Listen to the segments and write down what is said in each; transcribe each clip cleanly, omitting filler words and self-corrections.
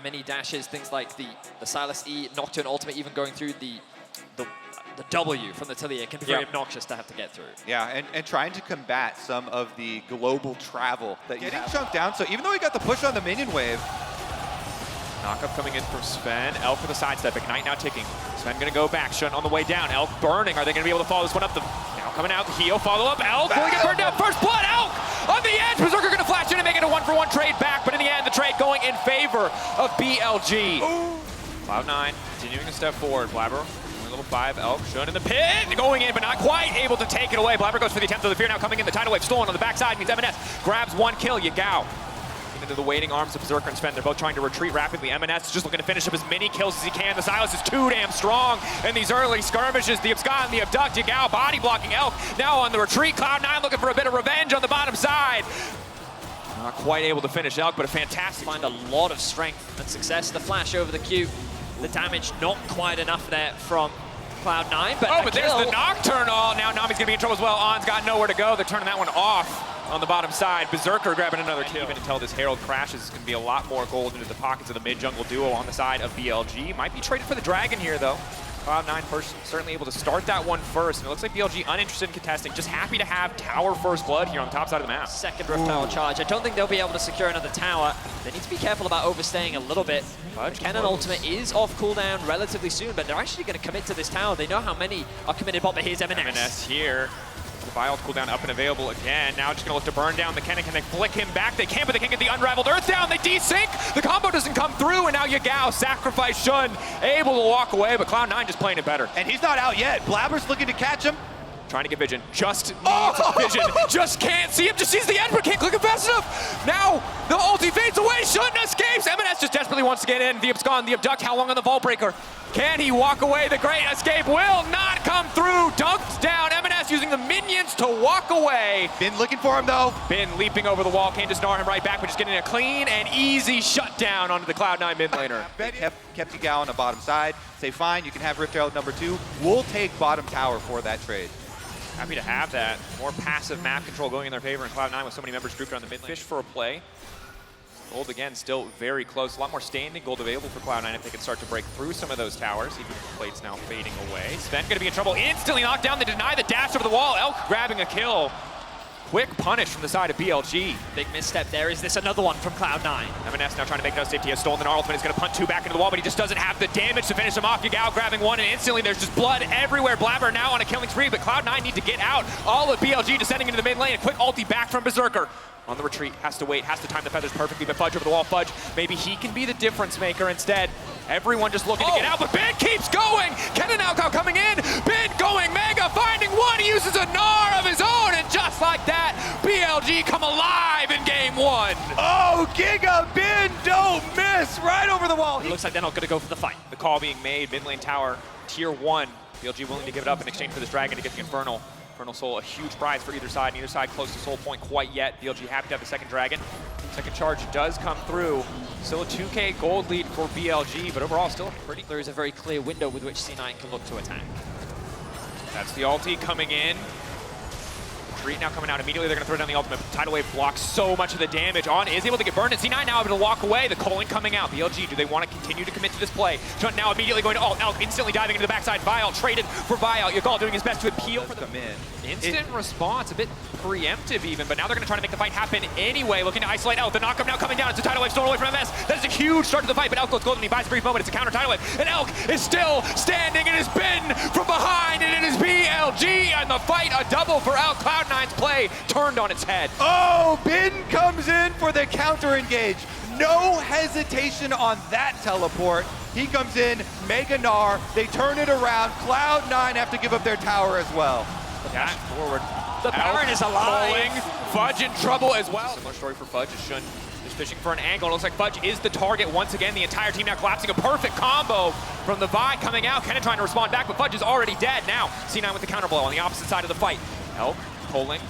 many dashes, things like the Silas E, Nocturne Ultimate, even going through the W from the Talia can be very obnoxious to have to get through. Yeah, and trying to combat some of the global travel that you have. Chunked down, so even though he got the push on the minion wave, Knockup coming in from Sven. Elk with a sidestep. Ignite now ticking. Sven going to go back. Shun on the way down. Elk burning. Are they going to be able to follow this one up? Now coming out. Heal. Follow up. Elk will get burned down. First blood. Elk on the edge. Berserker going to flash in and make it a 1-for-1 trade back. But in the end, the trade going in favor of BLG. Cloud9 continuing to step forward. Blabber. Level 5. Elk. Shun in the pit. Going in, but not quite able to take it away. Blabber goes for the attempt of the fear. Now coming in. The tidal wave stolen on the backside means MNS grabs one kill. Yagao into the waiting arms of Berserker and Sven. They're both trying to retreat rapidly. MNS is just looking to finish up as many kills as he can. The Silas is too damn strong in these early skirmishes. The Abscond, the Abduct, Yagao body blocking Elk. Now on the retreat. Cloud9 looking for a bit of revenge on the bottom side. Not quite able to finish Elk, but a fantastic. Find a lot of strength and success. The flash over the Q. The damage not quite enough there from Cloud9, but there's the Nocturne. Oh, now Nami's gonna be in trouble as well. On's got nowhere to go. They're turning that one off on the bottom side. Berserker grabbing another kill. Even until this Herald crashes, it's gonna be a lot more gold into the pockets of the mid-jungle duo on the side of BLG. Might be traded for the Dragon here, though. Cloud9 first, certainly able to start that one first, and it looks like BLG uninterested in contesting, just happy to have tower first blood here on the top side of the map. Second Rift Tower charge. I don't think they'll be able to secure another tower. They need to be careful about overstaying a little bit. Cannon Ultimate is off cooldown relatively soon, but they're actually going to commit to this tower. They know how many are committed, but here's MNS. MNS here. The Vial cooldown up and available again. Now just going to look to burn down McKenna. Can they flick him back? They can't, but they can't get the Unraveled Earth down. They desync. The combo doesn't come through, and now Yagao, sacrifice Shun, able to walk away, but Cloud9 just playing it better. and he's not out yet. Blabber's looking to catch him. Trying to get vision. Just needs vision. Just can't see him. Just sees the end, but can't click it fast enough. Now the ulti fades away. Shun escapes. MNS just desperately wants to get in. The Abscond, the Abduct. How long on the Vault Breaker? Can he walk away? The great escape will not come through. Dunked down. MNS using the minions to walk away. Been looking for him though. Bin leaping over the wall. Can't just gnar him right back, but just getting a clean and easy shutdown onto the Cloud9 mid laner. Kept Yagao on the bottom side. Say fine, you can have Rift Herald number 2. We'll take bottom tower for that trade. Happy to have that. More passive map control going in their favor in Cloud9 with so many members grouped on the mid lane. Fish for a play. Gold again, still very close. A lot more standing gold available for Cloud9 if they can start to break through some of those towers, even if the plate's now fading away. Sven gonna be in trouble. Instantly knocked down. They deny the dash over the wall. Elk grabbing a kill. Quick punish from the side of BLG. Big misstep there. Is this another one from Cloud9? MNS now trying to make no safety. He has stolen the ultimate. He's going to punt 2 back into the wall, but he just doesn't have the damage to finish him off. Yagao grabbing 1, and instantly there's just blood everywhere. Blabber now on a killing spree, but Cloud9 need to get out. All of BLG descending into the mid lane. A quick ulti back from Berserker. On the retreat, has to wait, has to time the feathers perfectly, but Fudge over the wall. Fudge, maybe he can be the difference maker instead. Everyone just looking to get out, but Bin keeps going! Kenan now coming in, Bin going mega, finding one, he uses a Gnar of his own, and just like that, BLG come alive in game 1. Oh, Giga Bin, don't miss, right over the wall. It looks like they're not gonna go for the fight. The call being made, mid lane tower, tier 1. BLG willing to give it up in exchange for this dragon to get the Infernal. Infernal Soul, a huge prize for either side. Neither side close to soul point quite yet. BLG happy to have the second dragon. Second charge does come through. Still a 2K gold lead for BLG, but overall still pretty. There is a very clear window with which C9 can look to attack. That's the ulti coming in. Retreat now coming out immediately. They're going to throw down the ultimate. Tidal Wave blocks so much of the damage. On is able to get burned, and C9 now able to walk away. The calling coming out. BLG, do they want to continue to commit to this play? Shunt now immediately going to ult. Elk instantly diving into the backside. Vial traded for Vial. Yagal doing his best to appeal for them in. Instant response, a bit preemptive even, but now they're going to try to make the fight happen anyway. Looking to isolate Elk. The knockup now coming down. It's a Tidal Wave stolen away from MS. That is a huge start to the fight, but Elk goes golden. He buys a brief moment. It's a counter Tidal Wave, and Elk is still standing. It has been from behind, and it is BLG, and the fight a double for Elk. Cloud9's play turned on its head. Oh, Bin comes in for the counter engage. No hesitation on that teleport. He comes in, Mega Gnar, they turn it around. Cloud9 have to give up their tower as well. Yeah, forward. The Baron is alive. Pulling. Fudge in trouble as well. Similar story for Fudge. Shun is fishing for an angle. It looks like Fudge is the target once again. The entire team now collapsing. A perfect combo from the Vi coming out. Kenan trying to respond back, but Fudge is already dead. Now, C9 with the counter blow on the opposite side of the fight. Elk pulling.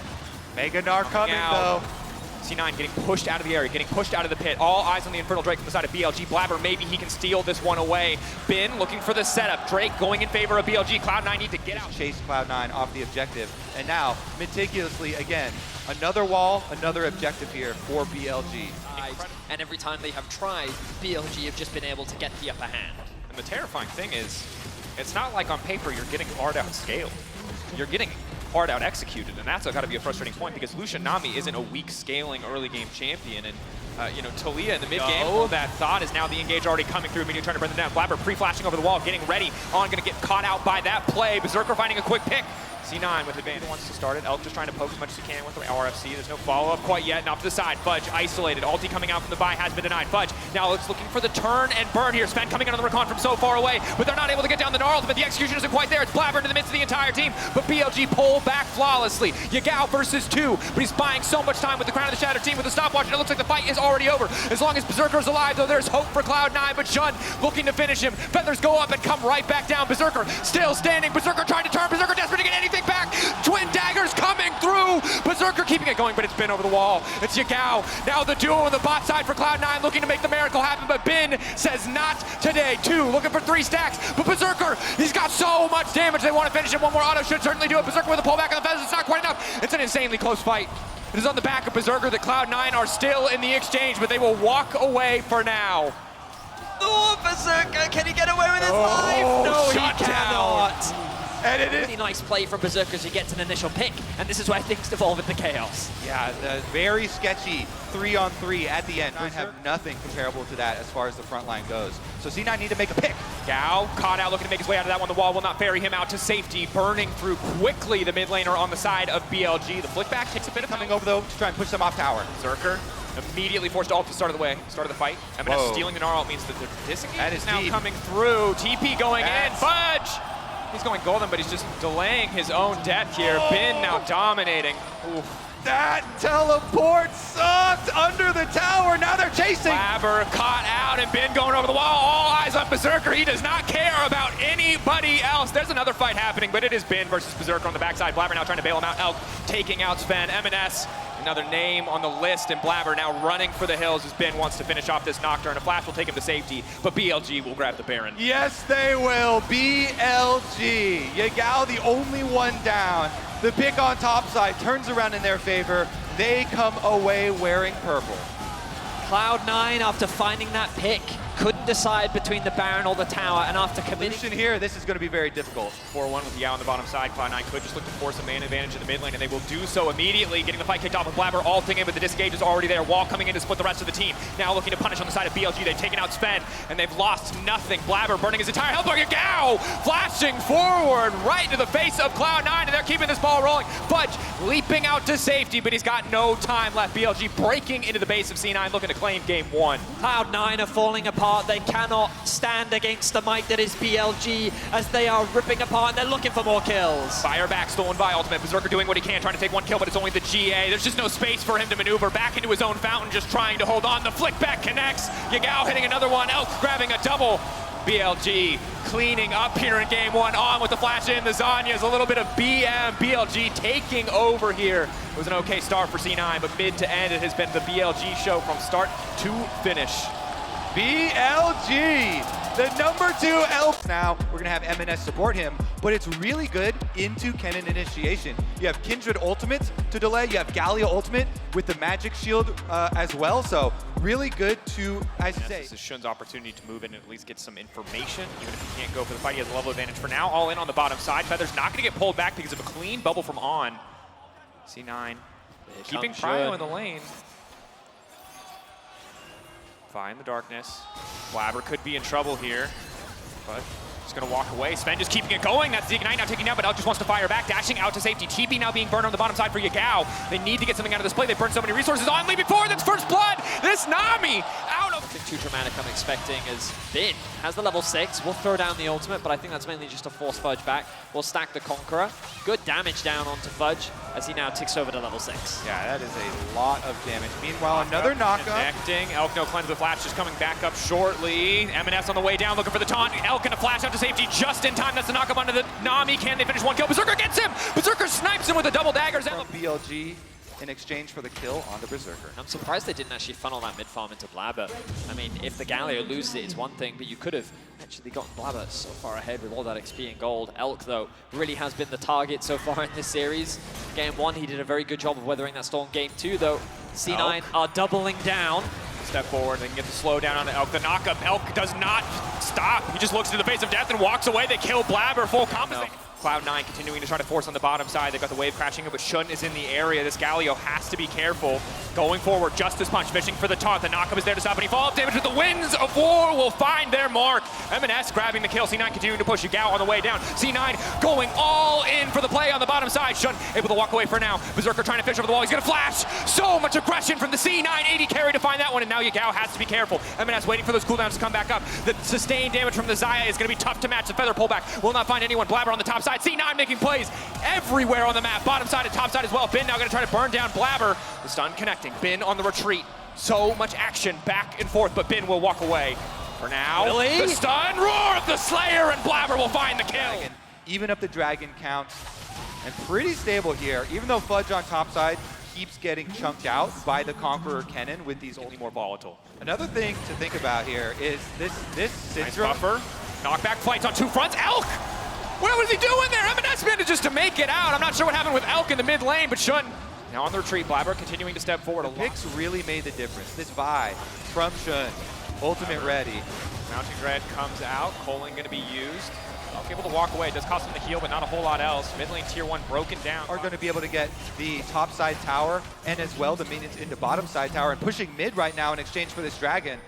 Mega Gnar coming though. C9 getting pushed out of the area, getting pushed out of the pit. All eyes on the Infernal Drake from the side of BLG. Blabber, maybe he can steal this one away. Bin looking for the setup. Drake going in favor of BLG. Cloud9 need to get out. Chase Cloud9 off the objective. And now, meticulously again, another wall, another objective here for BLG. tried, and every time they have tried, BLG have just been able to get the upper hand. And the terrifying thing is, it's not like on paper you're getting hard out scaled. You're getting hard out executed, and that's got to be a frustrating point because Lucian Nami isn't a weak scaling early game champion, and you know, Talia in the mid game, that thought is now the engage already coming through, Meteor trying to bring them down. Blabber pre-flashing over the wall, getting ready, on gonna get caught out by that play. Berserker finding a quick pick. C9 with advantage wants to start it. Elk just trying to poke as much as he can with the RFC. There's no follow-up quite yet, and off to the side. Fudge isolated. Ulti coming out from the buy has been denied. Fudge now it's looking for the turn and burn here. Sven coming in on the recon from so far away, but they're not able to get down the Gnar ultimate. The execution isn't quite there. It's Blabber into the midst of the entire team, but BLG pull back flawlessly. Yagao versus 2, but he's buying so much time with the Crown of the Shattered team with the stopwatch, and it looks like the fight is already over. As long as Berserker's alive, though, there's hope for Cloud9, but Shun looking to finish him. Feathers go up and come right back down. Berserker still standing. Berserker trying to turn. Berserker desperate to get anything back. Twin daggers coming through. Berserker keeping it going, but it's Bin over the wall. It's Yagao. Now the duo on the bot side for Cloud9 looking to make the miracle happen, but Bin says not today. 2 looking for 3 stacks, but Berserker, he's got so much damage. They want to finish him. One more auto should certainly do it. Berserker with a pullback on the feathers. It's not quite enough. It's an insanely close fight. It is on the back of Berserker that Cloud9 are still in the exchange, but they will walk away for now. Oh, Berserker, can he get away with his life? No, he shut cannot. And it is Really nice play from Berserker as he gets an initial pick, and this is where things devolve into chaos. Yeah, very sketchy 3-on-3 at the end. I have nothing comparable to that as far as the front line goes. So C9 need to make a pick. Gao caught out, looking to make his way out of that one. The wall will not ferry him out to safety. Burning through quickly the mid laner on the side of BLG. The flick back takes a bit of Coming over though to try and push them off tower. Berserker immediately forced ult to start of the fight. MNS stealing the Gnar ult means that the disengage That is now deep. coming through. TP going in. Fudge! He's going golden, but he's just delaying his own death here. Bin now dominating. Oof. That teleport sucked under the tower. Now they're chasing. Blabber caught out and Bin going over the wall. All eyes on Berserker. He does not care about anybody else. There's another fight happening, but it is Bin versus Berserker on the backside. Blabber now trying to bail him out. Elk taking out Sven. MNS, another name on the list, and Blabber now running for the hills as Bin wants to finish off this Nocturne. A flash will take him to safety, but BLG will grab the Baron. Yes, they will. BLG. Yagao, the only one down. The pick on top side turns around in their favor. They come away wearing purple. Cloud9, after finding that pick, couldn't decide between the Baron or the tower, and after committing... Lucian here, this is going to be very difficult. 4-1 with Yao on the bottom side. Cloud9 could just look to force a man advantage in the mid lane, and they will do so immediately, getting the fight kicked off with Blabber ulting in, but the disengage is already there. Wall coming in to split the rest of the team. Now looking to punish on the side of BLG. They've taken out Sven, and they've lost nothing. Blabber burning his entire health bar. Gao flashing forward right into the face of Cloud9, and they're keeping this ball rolling. Fudge leaping out to safety, but he's got no time left. BLG breaking into the base of C9, looking to claim game 1. Cloud9 are falling apart. They cannot stand against the might that is BLG as they are ripping apart. They're looking for more kills. Fire back, stolen by ultimate. Berserker doing what he can, trying to take one kill, but it's only the GA. There's just no space for him to maneuver back into his own fountain, just trying to hold on. The flick back connects. Yagao hitting another one. Elk grabbing a double. BLG cleaning up here in game 1. On with the flash in. The Zanya's a little bit of BM. BLG taking over here. It was an okay start for C9, but mid to end, it has been the BLG show from start to finish. BLG, the #2 elf. Now, we're going to have MNS support him, but it's really good into Kennen initiation. You have Kindred ultimate to delay. You have Gallia ultimate with the magic shield as well. So really good to, as you say. This is Shun's opportunity to move in and at least get some information. Even if he can't go for the fight, he has a level advantage for now. All in on the bottom side. Feather's not going to get pulled back because of a clean bubble from On. C9 keeping Prio in the lane. Find the darkness. Blabber could be in trouble here, but he's going to walk away. Sven just keeping it going. That's the Ignite now taking down, but Elk just wants to fire back, dashing out to safety. TP now being burned on the bottom side for Yagao. They need to get something out of this play. They burned so many resources on leaping forward. That's first blood. This Nami out of... Too dramatic, I'm expecting, as Bin has the level 6. We'll throw down the ultimate, but I think that's mainly just to force Fudge back. We'll stack the Conqueror. Good damage down onto Fudge as he now ticks over to level 6. Yeah, that is a lot of damage. Meanwhile, another knockup. Connecting. Elk no cleanse the flash, just coming back up shortly. MNS on the way down, looking for the taunt. Elk gonna flash out to safety just in time. That's the knockup onto the Nami. Can they finish one kill? Berserker gets him! Berserker snipes him with the double daggers. From BLG in exchange for the kill on the Berserker. I'm surprised they didn't actually funnel that mid farm into Blabber. I mean, if the Galio loses it, it's one thing, but you could have actually gotten Blabber so far ahead with all that XP and gold. Elk, though, really has been the target so far in this series. Game 1, he did a very good job of weathering that storm. Game 2, though, C9 are doubling down. Step forward, they can get the slow down on the Elk. The knockup, Elk does not stop. He just looks to the face of death and walks away. They kill Blabber, full compensate. No. Cloud9 continuing to try to force on the bottom side. They've got the wave crashing, but Shun is in the area. This Galio has to be careful. Going forward, Justice Punch, fishing for the taunt. The knockup is there to stop any follow-up damage, but the Winds of War will find their mark. M&S grabbing the kill. C9 continuing to push Yagao on the way down. C9 going all in for the play on the bottom side. Shun able to walk away for now. Berserker trying to fish over the wall. He's going to flash. So much aggression from the C9 80 carry to find that one, and now Yagao has to be careful. M&S waiting for those cooldowns to come back up. The sustained damage from the Xayah is going to be tough to match. The feather pullback will not find anyone. Blabber on the top side. C9 making plays everywhere on the map. Bottom side and top side as well. Bin now going to try to burn down Blabber. The stun connecting. Bin on the retreat. So much action back and forth, but Bin will walk away. For now, really? The stun roar of the Slayer, and Blabber will find the kill. Even up the dragon count, and pretty stable here, even though Fudge on top side keeps getting chunked out by the Conqueror Kennen with these Only more volatile. Another thing to think about here is this Nice Syndrome. buffer. Knockback fights on two fronts. Elk! What was he doing there? M&S manages to make it out. I'm not sure what happened with Elk in the mid lane, but Shun now on the retreat. Blabber continuing to step forward. The picks really made the difference. This Vi from Shun, ultimate ready. Mounting Dread comes out. Colin going to be used. Elk able to walk away. It does cost him the heal, but not a whole lot else. Mid lane tier 1 broken down. Are going to be able to get the top side tower and as well the minions into bottom side tower and pushing mid right now in exchange for this dragon.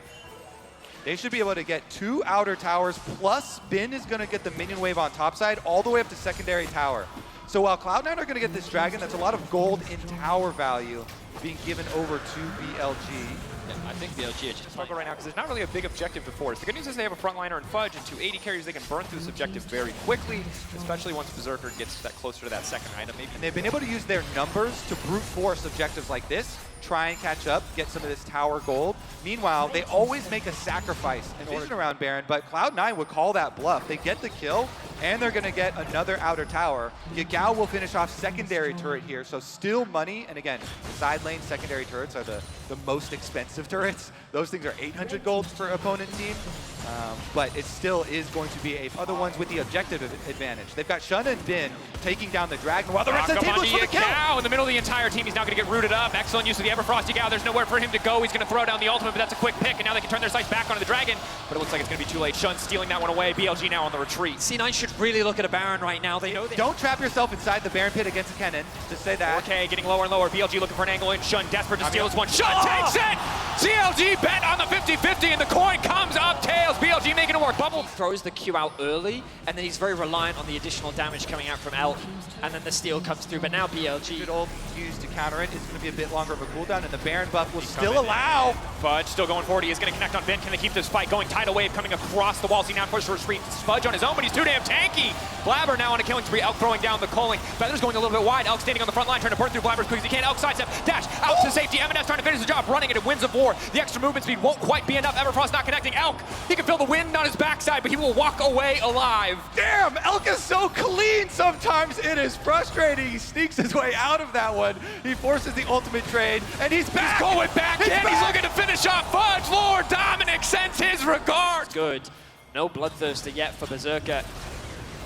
They should be able to get 2 outer towers, plus Bin is going to get the minion wave on top side all the way up to secondary tower. So while Cloud9 are going to get this dragon, that's a lot of gold in tower value being given over to BLG. Yeah, I think BLG are just Struggle right now because there's not really a big objective to force. The good news is they have a frontliner and Fudge, and 280 carries they can burn through this objective very quickly, especially once Berserker gets that closer to that second item. Maybe. And they've been able to use their numbers to brute force objectives like this, try and catch up, get some of this tower gold. Meanwhile, they always make a sacrifice in vision around Baron, but Cloud9 would call that bluff. They get the kill, and they're going to get another outer tower. Yagao will finish off secondary turret here, so still money. And again, side lane secondary turrets are the most expensive turrets. Those things are 800 gold per opponent team, but it still is going to be other ones with the objective advantage. They've got Shun and Bin taking down the dragon while the rest of the team looks for the kill. Now in the middle of the entire team, he's now going to get rooted up. Excellent use of the Everfrost Yagao. There's nowhere for him to go. He's going to throw down the ultimate, but that's a quick pick, and now they can turn their sights back onto the dragon. But it looks like it's going to be too late. Shun stealing that one away. BLG now on the retreat. C9 should really look at a Baron right now. They know they don't trap yourself inside the Baron pit against a Kennen. Just say that. 4K getting lower and lower. BLG looking for an angle in. Shun desperate to steal this one. Shun takes it! CLG bet on the 50-50, and the coin comes up tails. BLG making it work. Bubble throws the Q out early, and then he's very reliant on the additional damage coming out from Elk, and then the steal comes through. But now BLG. Good ult used to counter it. It's going to be a bit longer of a cooldown, and the Baron buff will still allow. Fudge still going forward. He is going to connect on Bin. Can they keep this fight going? Tidal wave coming across the walls. He now pushes for a retreat. Fudge on his own, but he's too damn tanky. Blabber now on a killing spree. Elk throwing down the calling. Feathers going a little bit wide. Elk standing on the front line, trying to burn through Blabber as quick as he can. Elk sidestep, dash out to safety. M&S trying to finish the job, running it at Winds of War. The extra movement speed won't quite be enough. Everfrost not connecting. Elk, he can feel the wind on his backside, but he will walk away alive. Damn, Elk is so clean sometimes. It is frustrating. He sneaks his way out of that one. He forces the ultimate trade, and he's back. He's going back in. He's looking to finish off Fudge. Lord Dominic sends his regards. Good. No Bloodthirster yet for Berserker.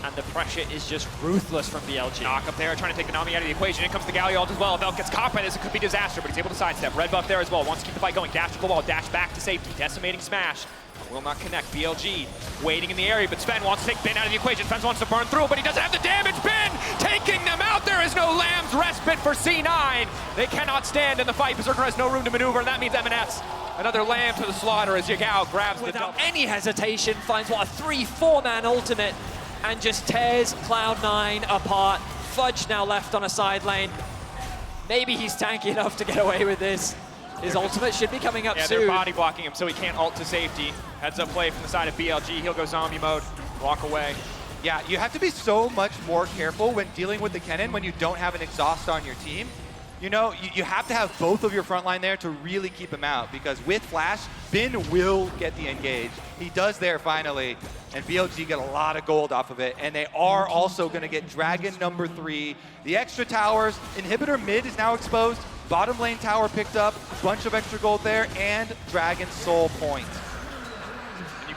And the pressure is just ruthless from BLG. Knock up there, trying to take the Nami out of the equation. In comes the Galio ult as well. If Elk gets caught by this, it could be disaster, but he's able to sidestep. Red buff there as well. Wants to keep the fight going. Dash to the wall, dash back to safety. Decimating smash. Will not connect. BLG waiting in the area, but Sven wants to take Bin out of the equation. Sven wants to burn through, but he doesn't have the damage. Bin taking them out. There is no Lamb's respite for C9. They cannot stand in the fight. Berserker has no room to maneuver, and that means M&S. Another Lamb to the slaughter as Yagao grabs without any hesitation, finds what, a 3-4-man ultimate, and just tears Cloud9 apart. Fudge now left on a side lane. Maybe he's tanky enough to get away with this. His ultimate should be coming up soon. They're body blocking him so he can't ult to safety. Heads up play from the side of BLG. He'll go zombie mode, walk away. Yeah, you have to be so much more careful when dealing with the Kennen when you don't have an exhaust on your team. You know, you have to have both of your front line there to really keep him out, because with Flash, Bin will get the engage. He does there finally, and BLG get a lot of gold off of it, and they are also going to get Dragon number 3. The extra towers, Inhibitor mid is now exposed, bottom lane tower picked up, bunch of extra gold there, and Dragon Soul Point.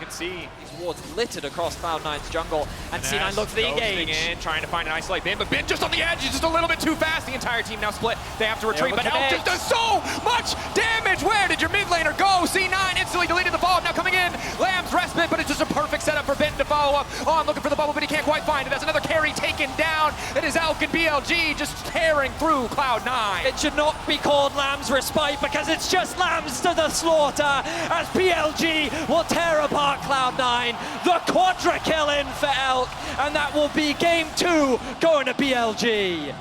can see. These wards littered across Cloud9's jungle, and C9 looks for the engage. In, trying to find an isolate Bin, but Bin just on the edge, he's just a little bit too fast. The entire team now split. They have to retreat, but Elk just does so much damage. Where did your mid laner go? C9 instantly deleted the follow-up, now coming in. Lamb's respite, but it's just a perfect setup for Bin to follow up on, looking for the bubble, but he can't quite find it. That's another carry taken down. It is Elk and BLG just tearing through Cloud9. It should not be called Lamb's respite because it's just Lambs to the slaughter as BLG will tear apart Cloud9. The quadra kill in for Elk, and that will be game 2 going to BLG.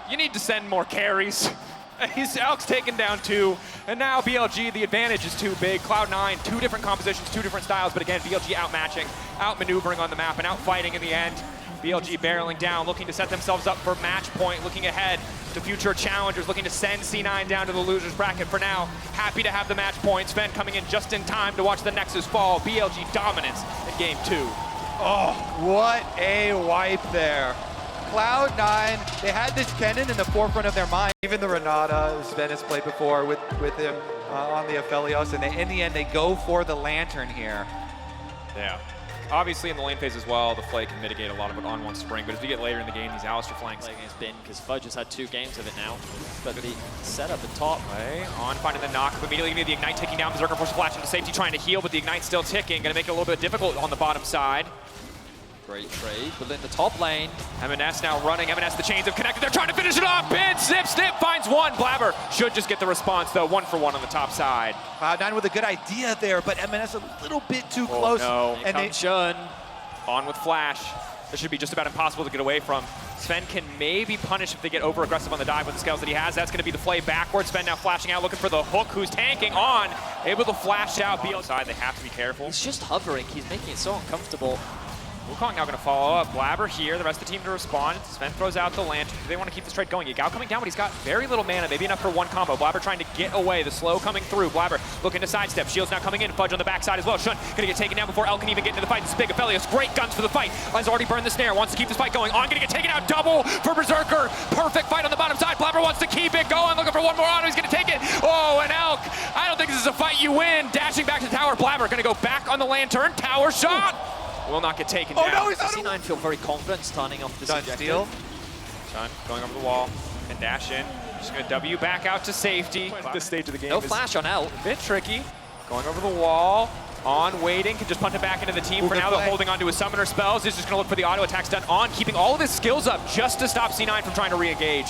You need to send more carries. Elk's taken down 2, and now BLG, the advantage is too big. Cloud9, 2 different compositions, 2 different styles, but again, BLG outmatching, outmaneuvering on the map, and outfighting in the end. BLG barreling down, looking to set themselves up for match point, looking ahead to future challengers, looking to send C9 down to the loser's bracket. For now, happy to have the match points. Sven coming in just in time to watch the Nexus fall. BLG dominance in game 2. Oh, what a wipe there. Cloud9, they had this Kennen in the forefront of their mind. Even the Renata, Sven has played before with him on the Aphelios, and in the end, they go for the Lantern here. Yeah. Obviously, in the lane phase as well, the Flay can mitigate a lot of it on one spring, but as we get later in the game, these Alistar flanks. Against Bin, because Fudge has had 2 games of it now. But the setup at top. Play on finding the knock, but immediately the Ignite taking down Berserker, forces Flash into safety, trying to heal, but the Ignite still ticking, going to make it a little bit difficult on the bottom side. Great trade, but in the top lane. M&S now running. M&S, the chains have connected. They're trying to finish it off. Bin, snip, finds one. Blabber should just get the response, though. 1 for 1 on the top side. Cloud9 with a good idea there, but M&S a little bit too close. No. And they Shun. On with Flash. This should be just about impossible to get away from. Sven can maybe punish if they get over-aggressive on the dive with the scales that he has. That's going to be the play backwards. Sven now flashing out, looking for the hook, who's tanking on. Able to flash out. BLG, they have to be careful. He's just hovering. He's making it so uncomfortable. Wukong now going to follow up. Blabber here, the rest of the team to respond. Sven throws out the lantern. Do they want to keep this trade going? Yagao coming down, but he's got very little mana, maybe enough for 1 combo. Blabber trying to get away, the slow coming through. Blabber looking to sidestep. Shields now coming in, Fudge on the backside as well. Shun going to get taken down before El can even get into the fight. This big Aphelios, great guns for the fight. Has already burned the snare, wants to keep this fight going. On, going to get taken out, double for Berserker. Perfect fight on the bottom side. Blabber wants to keep it going, looking for 1 more auto. He's going to take it. Oh, and Elk, I don't think this is a fight you win. Dashing back to the tower. Blabber going to go back on the lantern. Tower shot. Will not get taken down. No, he's out. C9 feel very confident starting off this objective. Steal. Shun going over the wall and dash in. Just going to W back out to safety. At this stage of the game No flash on El. a bit tricky. Going over the wall. On waiting, can just punt it back into the team. For now, they're holding on to his summoner spells. He's just going to look for the auto attacks done on, keeping all of his skills up just to stop C9 from trying to re-engage.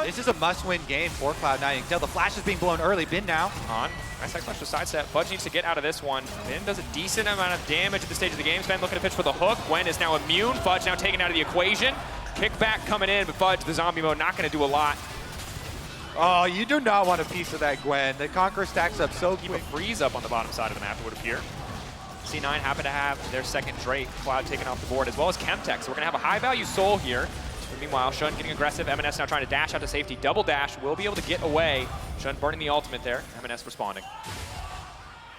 This is a must-win game for Cloud9. You can tell the flash is being blown early. Bin now. On. Nice X-Flash to sidestep. Fudge needs to get out of this one. Bin does a decent amount of damage at this stage of the game. Sven looking to pitch for the hook. Gwen is now immune. Fudge now taken out of the equation. Kickback coming in, but Fudge, the zombie mode, not going to do a lot. Oh, you do not want a piece of that Gwen. The Conqueror stacks up so Keep a quick. freeze up on the bottom side of the map, it would appear. C9 happen to have their second Drake, Cloud taken off the board, as well as Chemtech. So we're going to have a high-value soul here. But meanwhile, Shun getting aggressive. M&S now trying to dash out to safety. Double dash. Will be able to get away. Shun burning the ultimate there. M&S responding.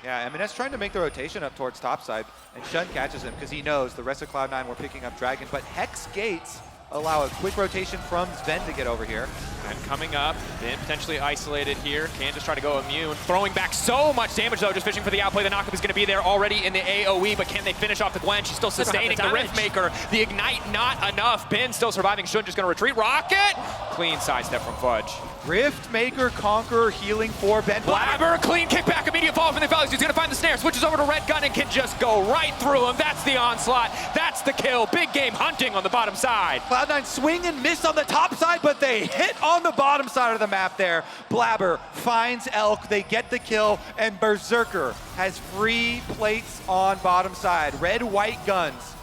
Yeah, M&S trying to make the rotation up towards topside, and Shun catches him because he knows the rest of Cloud9 were picking up Dragon, but Hex Gates allow a quick rotation from Sven to get over here. And coming up, then potentially isolated here. Can just try to go immune. Throwing back so much damage though, just fishing for the outplay. The knockup is going to be there already in the AoE, but can they finish off the Gwen? She's still sustaining the Riftmaker. The Ignite, not enough. Bin still surviving. Shun just going to retreat. Rocket! Clean sidestep from Fudge. Riftmaker, Conqueror, healing for Ben. Blabber, clean kickback, immediate fall from the Aphelios. He's going to find the snare, switches over to Red Gun and can just go right through him. That's the onslaught. That's the kill. Big game hunting on the bottom side. Cloud9 swing and miss on the top side, but they hit on the bottom side of the map there. Blabber finds Elk, they get the kill, and Berserker has free plates on bottom side. Red-white guns.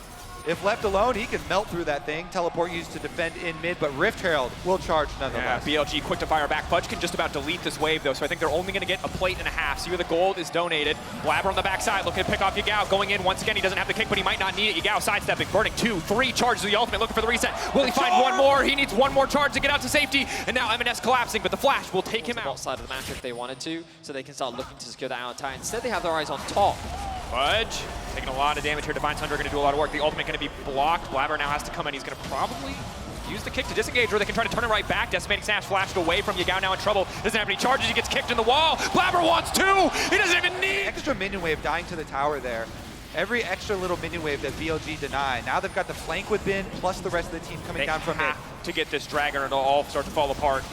If left alone, he can melt through that thing. Teleport used to defend in mid, but Rift Herald will charge nonetheless. Yeah, BLG quick to fire back. Fudge can just about delete this wave though, so I think they're only going to get a plate and a half. See where the gold is donated. Blabber on the backside looking to pick off Yagao. Going in once again, he doesn't have the kick, but he might not need it. Yagao sidestepping, burning 2, 3 charges of the ultimate, looking for the reset. Will he find one more? He needs one more charge to get out to safety, and now M&S collapsing, but the flash will take him out. Outside of the map if they wanted to, so they can start looking to secure that out time. Instead, they have their eyes on top. Fudge taking a lot of damage here. Divine Thunder going to do a lot of work. The ultimate going to be blocked. Blabber now has to come in. He's going to probably use the kick to disengage, or they can try to turn it right back. Decimating Sash flashed away from Yagao, now in trouble. Doesn't have any charges, he gets kicked in the wall. Blabber wants two, he doesn't even need. Extra minion wave dying to the tower there. Every extra little minion wave that BLG deny. Now they've got the flank with Bin, plus the rest of the team coming They down from mid. have to get this Dragon or it'll all start to fall apart.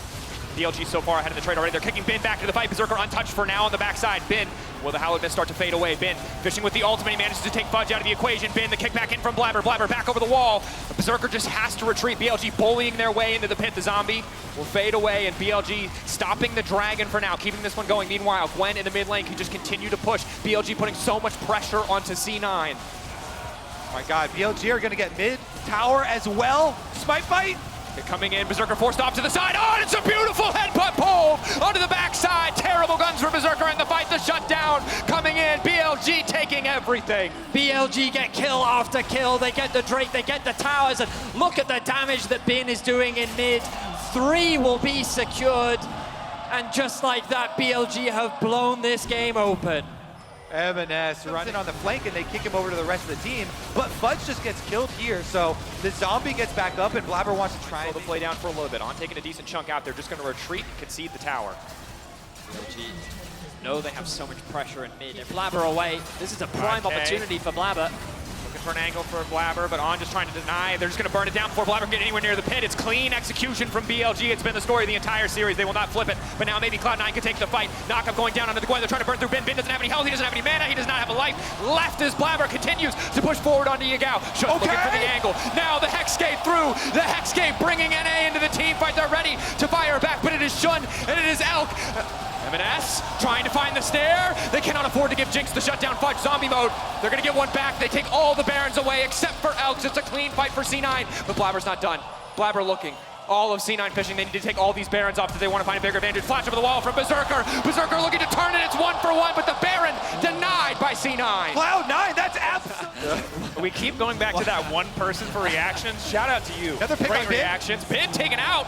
BLG so far ahead of the trade already. They're kicking Bin back into the fight. Berserker untouched for now on the backside. Bin, will the Hallowed Mist start to fade away? Bin fishing with the ultimate. He manages to take Fudge out of the equation. Bin, the kick back in from Blabber. Blabber back over the wall. Berserker just has to retreat. BLG bullying their way into the pit. The zombie will fade away, and BLG stopping the Dragon for now, keeping this one going. Meanwhile, Gwen in the mid lane can just continue to push. BLG putting so much pressure onto C9. Oh my God, BLG are gonna get mid tower as well. Smite fight. They're coming in, Berserker forced off to the side. Oh, and it's a beautiful headbutt pull onto the backside. Terrible guns for Berserker in the fight. The shutdown coming in. BLG taking everything. BLG get kill after kill. They get the Drake, they get the towers, and look at the damage that Bin is doing in mid. 3 will be secured, and just like that, BLG have blown this game open. M&S running on the flank, and they kick him over to the rest of the team. But Fudge just gets killed here, so the zombie gets back up, and Blabber wants to try Slow the play down for a little bit. On taking a decent chunk out, they're just going to retreat and concede the tower. BLG know they have so much pressure in mid. And Blabber away. This is a prime opportunity for Blabber. Looking for an angle for Blabber, but On just trying to deny. They're just going to burn it down before Blabber can get anywhere near the pit. It's clean execution from BLG. It's been the story of the entire series. They will not flip it, but now maybe Cloud9 can take the fight. Knockup going down onto the Gwen. They're trying to burn through Bin. Bin doesn't have any health. He doesn't have any mana. He does not have a life left as Blabber continues to push forward onto Yagao. Shun looking for the angle. Now the Hexgate through. The Hexgate bringing NA into the team fight. They're ready to fire back, but it is Shun and it is Elk. M&S trying to find the snare. They cannot afford to give Jinx the shutdown Fudge zombie mode. They're going to get one back. They take all the Barons away except for Elks. It's a clean fight for C9, but Blabber's not done. Blabber looking. All of C9 fishing. They need to take all these Barons off if they want to find a bigger advantage. Flash over the wall from Berserker. Berserker looking to turn it. It's 1-for-1, but the Baron denied by C9. Cloud9, that's absolutely. We keep going back to that one person for reactions. Shout out to you. Another pick Great on Bin. reactions. Bin taken out.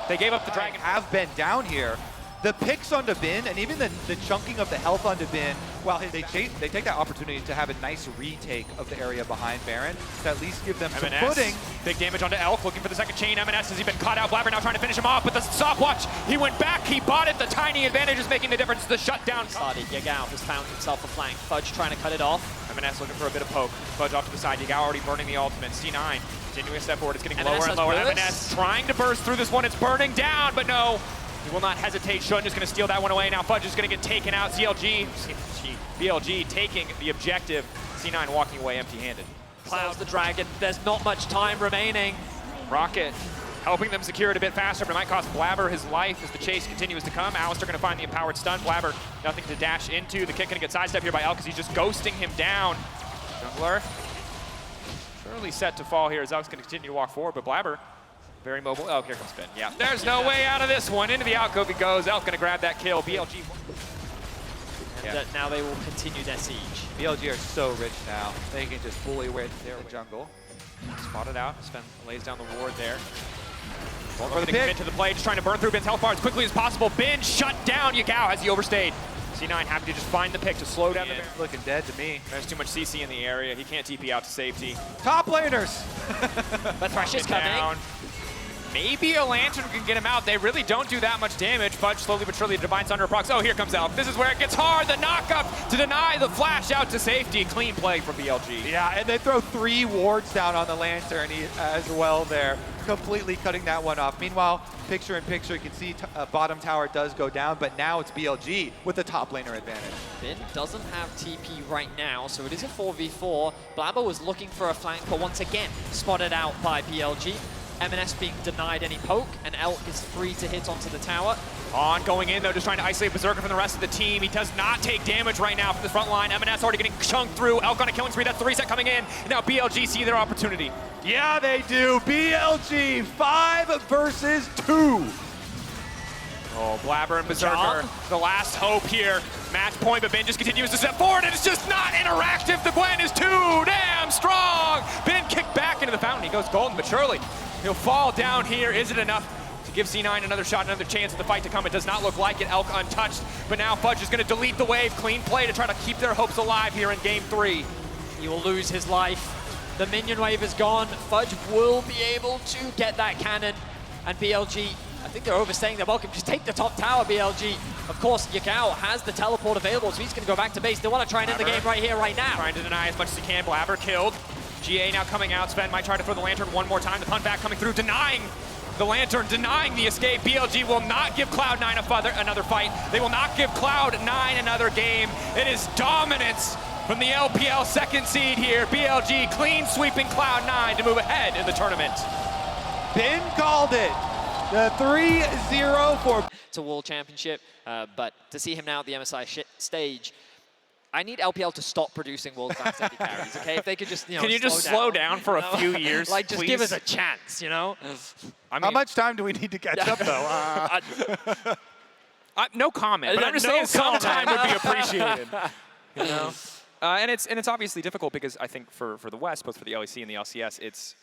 They gave up the Dragon. Have been down here. The picks onto Bin, and even the chunking of the health onto Bin, well, they take that opportunity to have a nice retake of the area behind Baron to at least give them some footing. Big damage onto Elk, looking for the second chain. M&S has he been caught out. Blabber now trying to finish him off, but the stopwatch, he went back, he bought it. The tiny advantage is making the difference. The shutdown. Started. Yagao has found himself a flank. Fudge trying to cut it off. M&S looking for a bit of poke. Fudge off to the side. Yagao already burning the ultimate. C9 continuing a step forward. It's getting M&S lower and lower. burst. M&S trying to burst through this one. It's burning down, but no. He will not hesitate. Shun is going to steal that one away. Now Fudge is going to get taken out. BLG taking the objective. C9 walking away empty-handed. Clouds the Dragon. There's not much time remaining. Rocket helping them secure it a bit faster, but it might cost Blabber his life as the chase continues to come. Alistair going to find the empowered stun. Blabber nothing to dash into. The kick going to get sidestepped here by Elk because he's just ghosting him down. Jungler surely set to fall here as Elk's going to continue to walk forward, but Blabber very mobile. Oh, here comes Bin. Yeah, there's no way out of this one. Into the alcove he goes. Elk going to grab that kill. BLG. And now they will continue their siege. BLG are so rich now. They can just bully away their jungle. Spotted out. Sven lays down the ward there. For the Going to commit to the play, just trying to burn through Bin's health bar as quickly as possible. Bin shut down Yagao as he overstayed. C9 happy to just find the pick to slow down the Baron. Looking dead to me. There's too much CC in the area. He can't TP out to safety. Top laners. But Thresh is coming. Down. Maybe a Lantern can get him out. They really don't do that much damage. Fudge slowly but surely Divine's under a prox. Oh, here comes Elk. This is where it gets hard. The knockup to deny the flash out to safety. Clean play from BLG. Yeah, and they throw 3 wards down on the Lantern as well there, completely cutting that one off. Meanwhile, picture in picture, you can see bottom tower does go down, but now it's BLG with the top laner advantage. Bin doesn't have TP right now, so it is a 4v4. Blabber was looking for a flank, but once again, spotted out by BLG. M&S being denied any poke, and Elk is free to hit onto the tower. On going in though, just trying to isolate Berserker from the rest of the team. He does not take damage right now from the front line. M&S already getting chunked through. Elk on a killing spree. That's the reset coming in. And now BLG see their opportunity. Yeah, they do. BLG 5 versus 2. Oh, Blabber and Berserker, the last hope here. Match point, but Bin just continues to step forward, and it's just not interactive. The Gwen is too damn strong. Bin kicked back into the fountain. He goes golden, but surely he'll fall down here. Is it enough to give C9 another shot, another chance at the fight to come? It does not look like it. Elk untouched, but now Fudge is going to delete the wave. Clean play to try to keep their hopes alive here in game 3. He will lose his life. The minion wave is gone. Fudge will be able to get that cannon. And BLG, I think they're overstaying their welcome. Just take the top tower, BLG. Of course, Yagao has the teleport available, so he's going to go back to base. They want to try and end the game right here, right now. Trying to deny as much as he can. Blabber killed. GA now coming out. Sven might try to throw the lantern one more time. The punt back coming through, denying the lantern, denying the escape. BLG will not give Cloud9 another fight. They will not give Cloud9 another game. It is dominance from the LPL second seed here. BLG clean sweeping Cloud9 to move ahead in the tournament. Ben called it. The 3-0 for... To World Championship, but to see him now at the MSI stage, I need LPL to stop producing world-class early carries, okay? If they could just, Can you just slow down for a few years, like, just please? give us a chance, you know? I mean, how much time do we need to catch up, though? No comment, but I'm just saying some time would be appreciated. You know? And it's obviously difficult because I think for the West, both for the LEC and the LCS, it's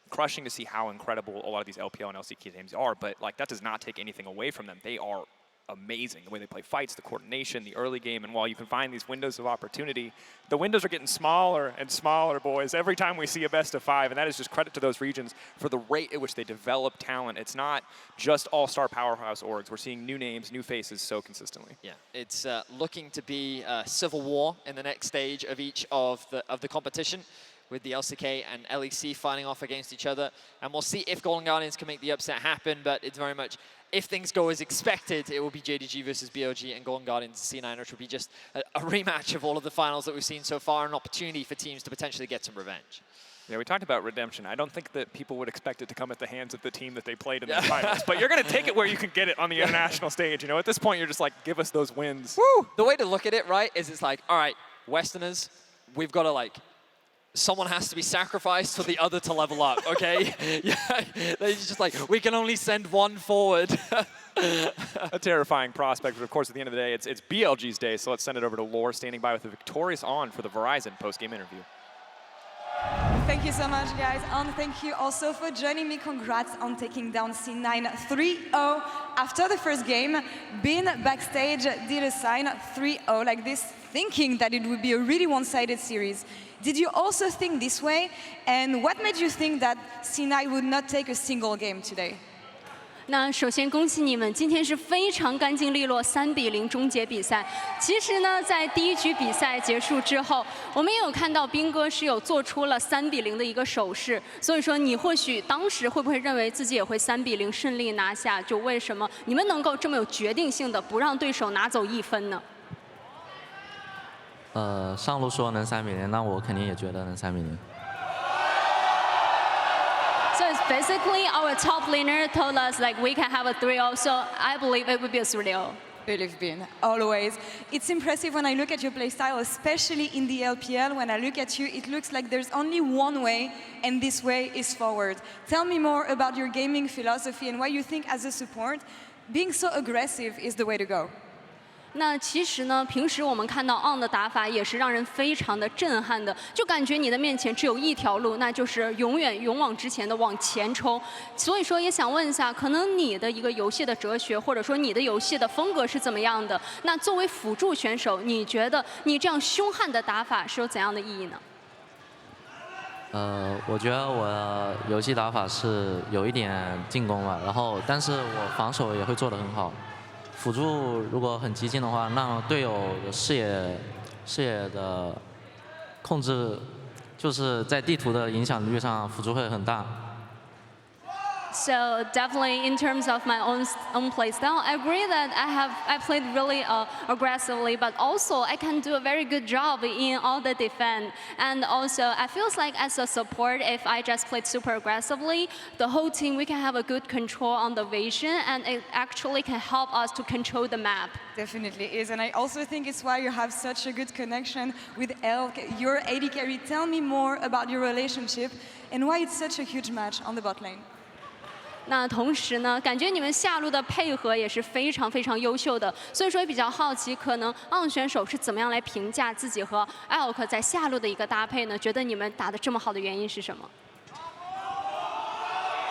crushing to see how incredible a lot of these LPL and LCK teams are, but like that does not take anything away from them. They are amazing. The way they play fights, the coordination, the early game, and while you can find these windows of opportunity, the windows are getting smaller and smaller, boys, every time we see a best of 5, and that is just credit to those regions for the rate at which they develop talent. It's not just all-star powerhouse orgs. We're seeing new names, new faces so consistently. Yeah, it's looking to be a civil war in the next stage of each of the competition, with the LCK and LEC fighting off against each other. And we'll see if Golden Guardians can make the upset happen, but it's very much, if things go as expected, it will be JDG versus BLG and Golden Guardians C9, which will be just a rematch of all of the finals that we've seen so far, an opportunity for teams to potentially get some revenge. Yeah, we talked about redemption. I don't think that people would expect it to come at the hands of the team that they played in the finals, but you're going to take it where you can get it on the international stage. You know, at this point, you're just like, give us those wins. Woo! The way to look at it, right, is it's like, all right, Westerners, we've got to like, someone has to be sacrificed for the other to level up, okay? Yeah, they're just like, we can only send one forward. A terrifying prospect, but of course, at the end of the day, it's BLG's day, so let's send it over to Lore, standing by with a victorious on for the Verizon post-game interview. Thank you so much, guys, and thank you also for joining me. Congrats on taking down C9 3-0. After the first game, Bin backstage did a sign 3-0 like this, thinking that it would be a really one-sided series. Did you also think this way? And what made you think that C9 would not take a single game today? 那首先恭喜你们，今天是非常干净利落，3-0终结比赛。其实呢，在第一局比赛结束之后，我们也有看到斌哥是有做出了3-0的一个手势，所以说你或许当时会不会认为自己也会3-0顺利拿下？就为什么你们能够这么有决定性的不让对手拿走1分呢？上路说能3-0，那我肯定也觉得能3-0。 So it's basically our top laner told us like we can have a 3-0, so I believe it would be a 3-0. Believe Bin, always. It's impressive when I look at your playstyle, especially in the LPL. When I look at you, it looks like there's only one way, and this way is forward. Tell me more about your gaming philosophy and why you think as a support, being so aggressive is the way to go. 那其实呢，平时我们看到 On 的打法也是让人非常的震撼的，就感觉你的面前只有一条路，那就是永远勇往直前的往前冲。所以说，也想问一下，可能你的一个游戏的哲学，或者说你的游戏的风格是怎么样的？那作为辅助选手，你觉得你这样凶悍的打法是有怎样的意义呢？我觉得我的游戏打法是有一点进攻吧，然后但是我防守也会做得很好。 辅助如果很激进的话，那队友的视野的控制，就是在地图的影响力上，辅助会很大。 So definitely, in terms of my own play style, I agree that I played really aggressively, but also I can do a very good job in all the defense. And also, I feels like as a support, if I just played super aggressively, the whole team we can have a good control on the vision, and it actually can help us to control the map. Definitely is, and I also think it's why you have such a good connection with Elk, your AD carry. Tell me more about your relationship and why it's such a huge match on the bot lane. 那同时呢，感觉你们下路的配合也是非常非常优秀的，所以说也比较好奇，可能 On 选手是怎么样来评价自己和 Elk 在下路的一个搭配呢？觉得你们打得这么好的原因是什么？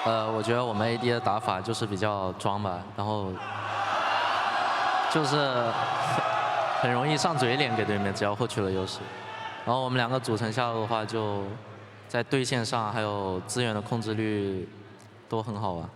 我觉得我们 AD 的打法就是比较装吧，然后就是很容易上嘴脸给对面，只要获取了优势。然后我们两个组成下路的话就在对线上还有资源的控制率都很好啊。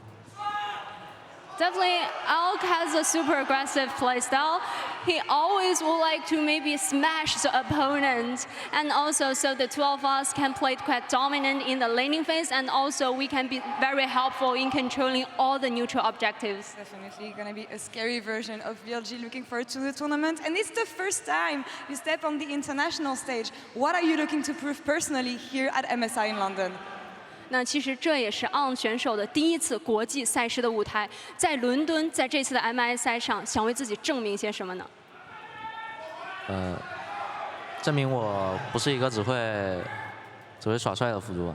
Definitely, Elk has a super aggressive playstyle. He always would like to maybe smash the opponent, and also so the two of us can play quite dominant in the laning phase, and also we can be very helpful in controlling all the neutral objectives. Definitely going to be a scary version of BLG. Looking forward to the tournament. And it's the first time you step on the international stage. What are you looking to prove personally here at MSI in London? 那其实这也是 On 选手的第一次国际赛事的舞台，在伦敦，在这次的 MSI 上，想为自己证明些什么呢？证明我不是一个只会耍帅的辅助啊。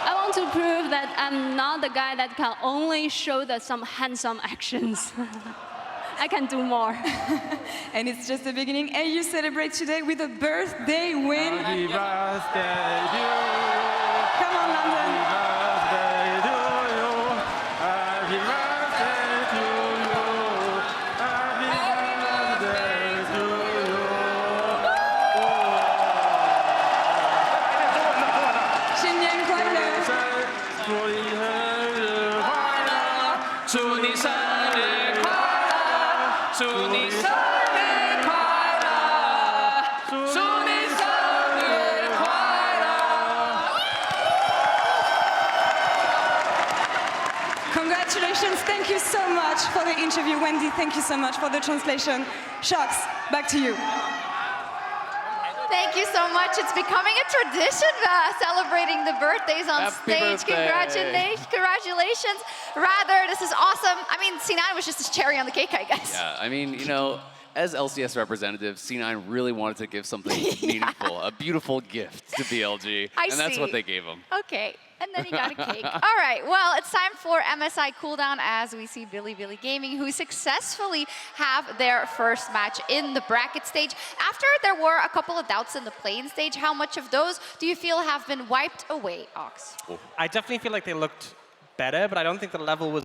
I want to prove that I'm not the guy that can only show some handsome actions. I can do more. And it's just the beginning. And you celebrate today with a birthday win. Happy birthday to you. Come on, London. Happy birthday to you. Happy birthday to you. Happy birthday to you. 新年快乐！祝你生日快乐！祝你生日快乐！祝你生日快乐！祝你生日快乐！ Congratulations. Thank you so much for the interview, Wendy. Thank you so much for the translation. Shocks, back to you. Thank you so much. It's becoming a tradition, celebrating the birthdays on Happy stage. birthday. Congratulations. Rather, this is awesome. I mean, C9 was just a cherry on the cake, I guess. Yeah, I mean, you know, as LCS representative, C9 really wanted to give something meaningful, a beautiful gift to BLG, and that's what they gave him. Okay, and then he got a cake. All right, well, it's time for MSI cooldown as we see Bilibili Gaming, who successfully have their first match in the bracket stage. After there were a couple of doubts in the playing stage, how much of those do you feel have been wiped away, Ox? I definitely feel like they looked better, but I don't think the level was